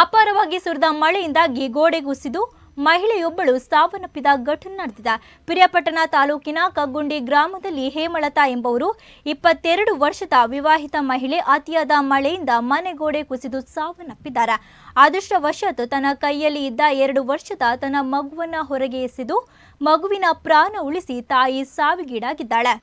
ಅಪಾರವಾಗಿ ಸುರಿದ ಮಳೆಯಿಂದಾಗಿ ಗೋಡೆ ಕುಸಿದು ಮಹಿಳೆಯೊಬ್ಬಳು ಸಾವನ್ನಪ್ಪಿದ ಘಟನೆ ನಡೆದಿದೆ. ಪಿರಿಯಾಪಟ್ಟಣ ತಾಲೂಕಿನ ಕಗ್ಗುಂಡಿ ಗ್ರಾಮದಲ್ಲಿ ಹೇಮಲತಾ ಎಂಬುವರು 22 ವರ್ಷದ ವಿವಾಹಿತ ಮಹಿಳೆ ಅತಿಯಾದ ಮಳೆಯಿಂದ ಮನೆಗೋಡೆ ಕುಸಿದು ಸಾವನ್ನಪ್ಪಿದ್ದಾರೆ. ಅದೃಷ್ಟವಶಾತ್ ತನ್ನ ಕೈಯಲ್ಲಿ ಇದ್ದ 2 ವರ್ಷದ ತನ್ನ ಮಗುವನ್ನ ಹೊರಗೆ ಎಸೆದು ಮಗುವಿನ ಪ್ರಾಣ ಉಳಿಸಿ ತಾಯಿ ಸಾವಿಗೀಡಾಗಿದ್ದಾಳೆ.